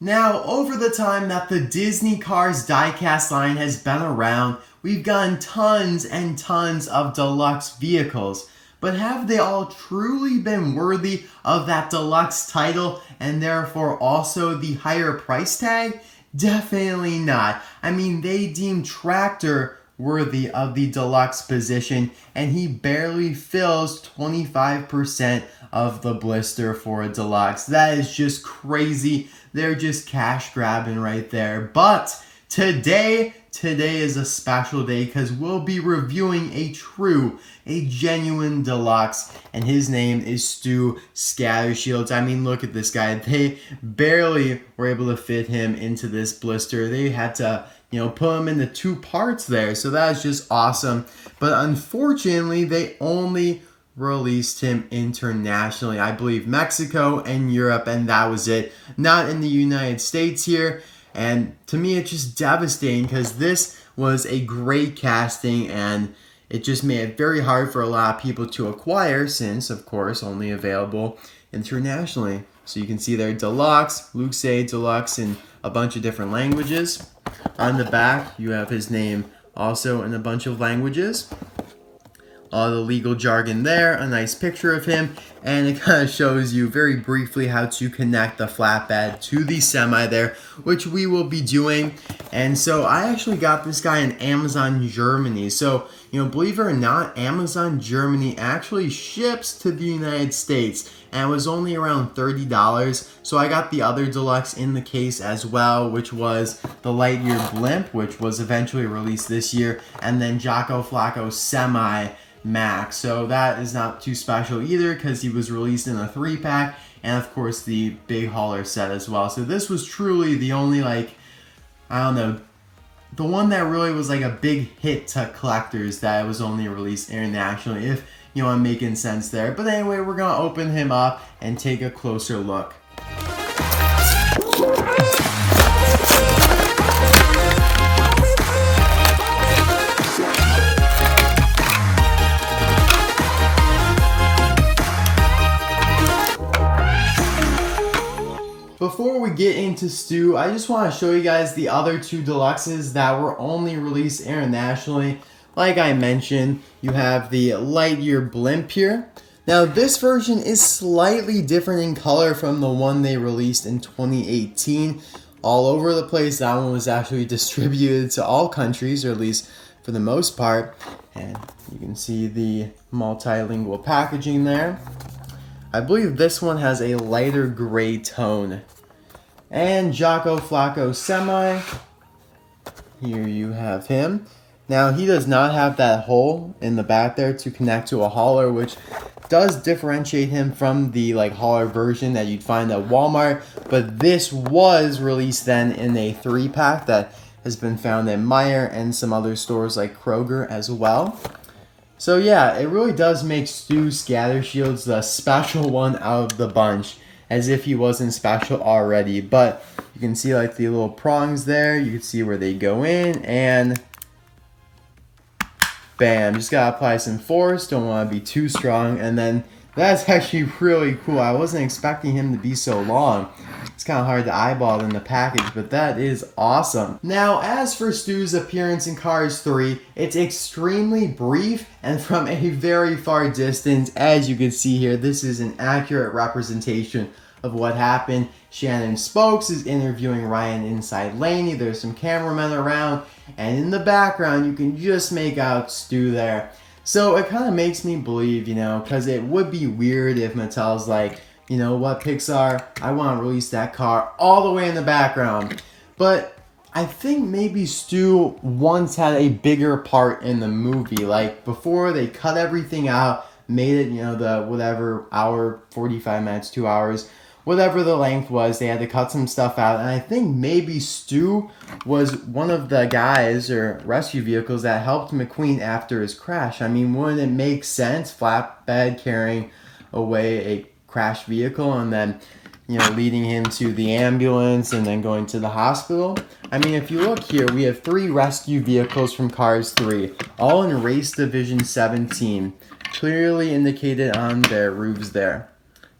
Now, over the time that the Disney Cars diecast line has been around, we've gotten tons and tons of deluxe vehicles. But have they all truly been worthy of that deluxe title and therefore also the higher price tag? Definitely not. I mean, they deem Tractor worthy of the deluxe position, and he barely fills 25% of the blister for a deluxe. That is just crazy. They're just cash grabbing right there. But today is a special day because we'll be reviewing a genuine deluxe, and his name is Stu Scattershields. I mean, look at this guy. They barely were able to fit him into this blister. They had to put him into two parts there. So that is just awesome. But unfortunately, they only released him internationally. I believe Mexico and Europe, and that was it. Not in the United States here. And to me, it's just devastating because this was a great casting, and it just made it very hard for a lot of people to acquire since, of course, only available internationally. So you can see there, Deluxe, Luxe, Deluxe, in a bunch of different languages. On the back, you have his name also in a bunch of languages. All the legal jargon there, a nice picture of him, and it kind of shows you very briefly how to connect the flatbed to the semi there, which we will be doing. And so I actually got this guy in Amazon Germany. So, believe it or not, Amazon Germany actually ships to the United States, and it was only around $30. So I got the other deluxe in the case as well, which was the Lightyear Blimp, which was eventually released this year, and then Jocko Flacco Semi Max. So that is not too special either because he was released in a 3-pack, and of course the big hauler set as well. So this was truly the only, the one that really was like a big hit to collectors that was only released internationally, if I'm making sense there. But anyway, we're gonna open him up and take a closer look. Before we get into Stu, I just want to show you guys the other two deluxes that were only released internationally. Like I mentioned, you have the Lightyear Blimp here. Now this version is slightly different in color from the one they released in 2018. All over the place, that one was actually distributed to all countries, or at least for the most part. And you can see the multilingual packaging there. I believe this one has a lighter gray tone. And Jocko Flacco Semi. Here you have him. Now he does not have that hole in the back there to connect to a hauler, which does differentiate him from the hauler version that you'd find at Walmart. But this was released then in a 3-pack that has been found at Meijer and some other stores like Kroger as well. So yeah, it really does make Stu Scattershields the special one out of the bunch, as if he wasn't special already. But you can see the little prongs there, you can see where they go in, and bam, just gotta apply some force, don't want to be too strong, and then that's actually really cool. I wasn't expecting him to be so long. It's kind of hard to eyeball in the package, but that is awesome. Now, as for Stu's appearance in Cars 3, it's extremely brief and from a very far distance. As you can see here, this is an accurate representation of what happened. Shannon Spokes is interviewing Ryan inside Laney. There's some cameramen around, and in the background, you can just make out Stu there. So it kind of makes me believe, because it would be weird if Mattel's like, what, Pixar, I want to release that car all the way in the background. But I think maybe Stu once had a bigger part in the movie. Before they cut everything out, made it, the whatever, hour, 45 minutes, 2 hours, whatever the length was, they had to cut some stuff out. And I think maybe Stu was one of the guys or rescue vehicles that helped McQueen after his crash. I mean, wouldn't it make sense? Flatbed carrying away a crashed vehicle and then, leading him to the ambulance and then going to the hospital. I mean, if you look here, we have 3 rescue vehicles from Cars 3, all in Race Division 17, clearly indicated on their roofs there.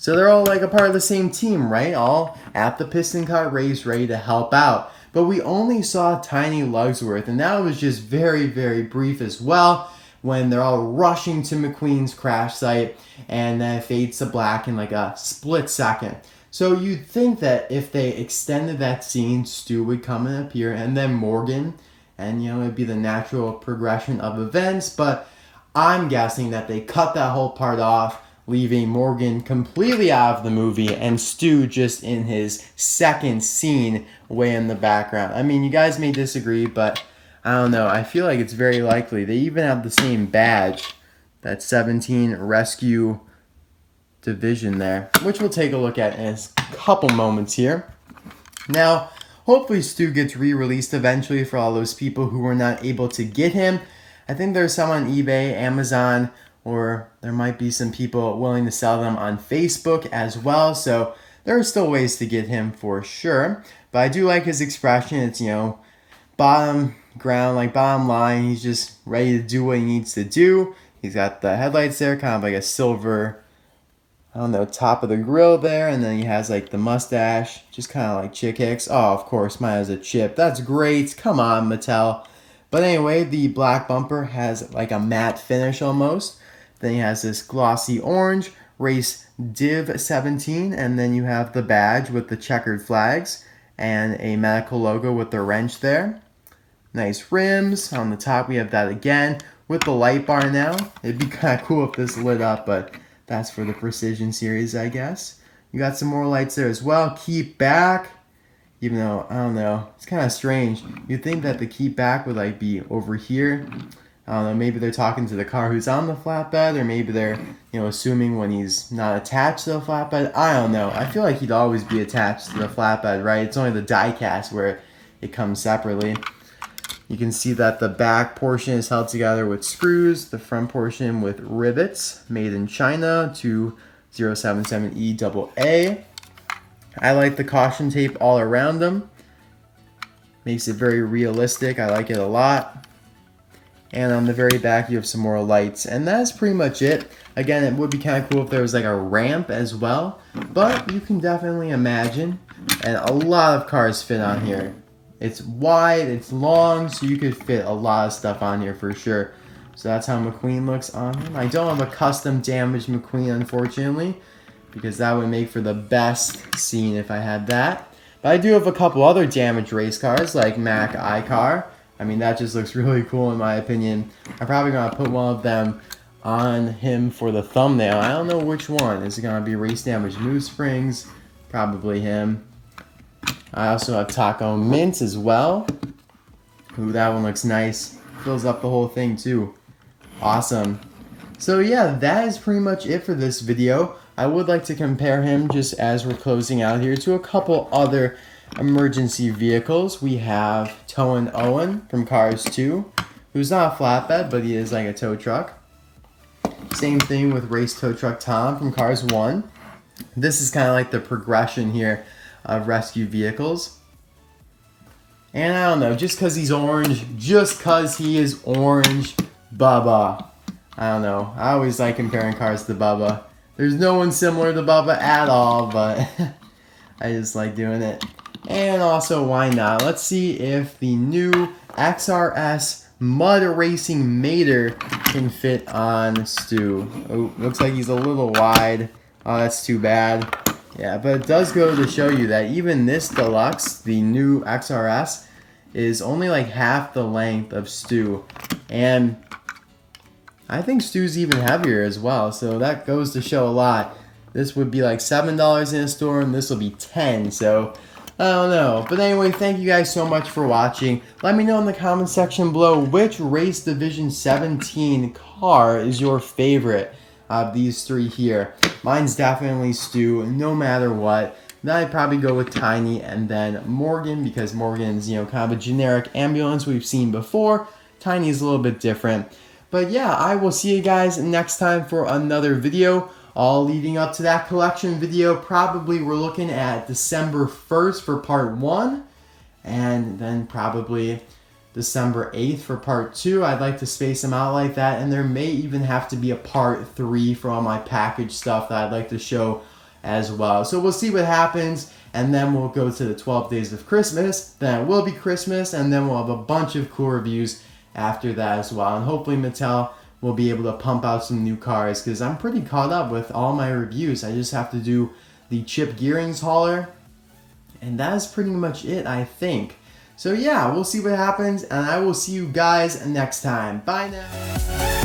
So they're all like a part of the same team, right? All at the Piston Cup race ready to help out. But we only saw Tiny Lugsworth, and that was just very, very brief as well, when they're all rushing to McQueen's crash site, and then it fades to black in like a split second. So you'd think that if they extended that scene, Stu would come and appear, and then Morgan, and it'd be the natural progression of events, but I'm guessing that they cut that whole part off, leaving Morgan completely out of the movie and Stu just in his second scene way in the background. I mean, you guys may disagree, but I don't know. I feel like it's very likely. They even have the same badge, that 17 Rescue Division there, which we'll take a look at in a couple moments here. Now, hopefully Stu gets re-released eventually for all those people who were not able to get him. I think there's some on eBay, Amazon, or there might be some people willing to sell them on Facebook as well. So there are still ways to get him for sure. But I do like his expression. It's, bottom ground, like bottom line. He's just ready to do what he needs to do. He's got the headlights there, kind of like a silver, I don't know, top of the grill there. And then he has like the mustache, just kind of like Chick Hicks. Oh, of course, mine has a chip. That's great. Come on, Mattel. But anyway, the black bumper has like a matte finish almost. Then he has this glossy orange, race Div 17, and then you have the badge with the checkered flags and a medical logo with the wrench there. Nice rims. On the top we have that again with the light bar now. It'd be kind of cool if this lit up, but that's for the Precision series, I guess. You got some more lights there as well. Keep back. Even though, I don't know, it's kind of strange. You'd think that the keep back would like be over here. I don't know, maybe they're talking to the car who's on the flatbed, or maybe they're, assuming when he's not attached to the flatbed. I don't know. I feel like he'd always be attached to the flatbed, right? It's only the die cast where it comes separately. You can see that the back portion is held together with screws, the front portion with rivets, made in China, 2077EAA. I like the caution tape all around them. Makes it very realistic. I like it a lot. And on the very back, you have some more lights. And that's pretty much it. Again, it would be kind of cool if there was like a ramp as well. But you can definitely imagine. And a lot of cars fit on here. It's wide, it's long, so you could fit a lot of stuff on here for sure. So that's how McQueen looks on him. I don't have a custom damaged McQueen, unfortunately, because that would make for the best scene if I had that. But I do have a couple other damaged race cars, like Mac iCar. I mean, that just looks really cool in my opinion. I'm probably going to put one of them on him for the thumbnail. I don't know which one. Is it going to be Race Damage Move Springs? Probably him. I also have Taco Mint as well. Ooh, that one looks nice. Fills up the whole thing too. Awesome. So yeah, that is pretty much it for this video. I would like to compare him, just as we're closing out here, to a couple other emergency vehicles. We have Towin' Owen from Cars 2, who's not a flatbed, but he is like a tow truck. Same thing with Race Tow Truck Tom from Cars 1. This is kind of like the progression here of rescue vehicles. And I don't know, just because he's orange, just because he is orange, Bubba. I don't know, I always like comparing cars to Bubba. There's no one similar to Bubba at all, but I just like doing it. And also, why not? Let's see if the new XRS Mud Racing Mater can fit on Stu. Oh, looks like he's a little wide. Oh, that's too bad. Yeah, but it does go to show you that even this Deluxe, the new XRS, is only like half the length of Stu. And I think Stu's even heavier as well, so that goes to show a lot. This would be like $7 in a store, and this will be $10, so I don't know. But anyway, thank you guys so much for watching. Let me know in the comment section below which Race Division 17 car is your favorite of these three here. Mine's definitely Stu, no matter what. Then I'd probably go with Tiny and then Morgan, because Morgan's, kind of a generic ambulance we've seen before. Tiny's a little bit different. But yeah, I will see you guys next time for another video, all leading up to that collection video. Probably we're looking at December 1st for part 1, and then probably December 8th for part 2. I'd like to space them out like that, and there may even have to be a part 3 for all my package stuff that I'd like to show as well. So we'll see what happens, and then we'll go to the 12 days of Christmas. Then it will be Christmas, and then we'll have a bunch of cool reviews after that as well. And hopefully Mattel will be able to pump out some new cars, because I'm pretty caught up with all my reviews. I just have to do the Chip Gearings hauler, and that is pretty much it, I think. So yeah, we'll see what happens, and I will see you guys next time. Bye now.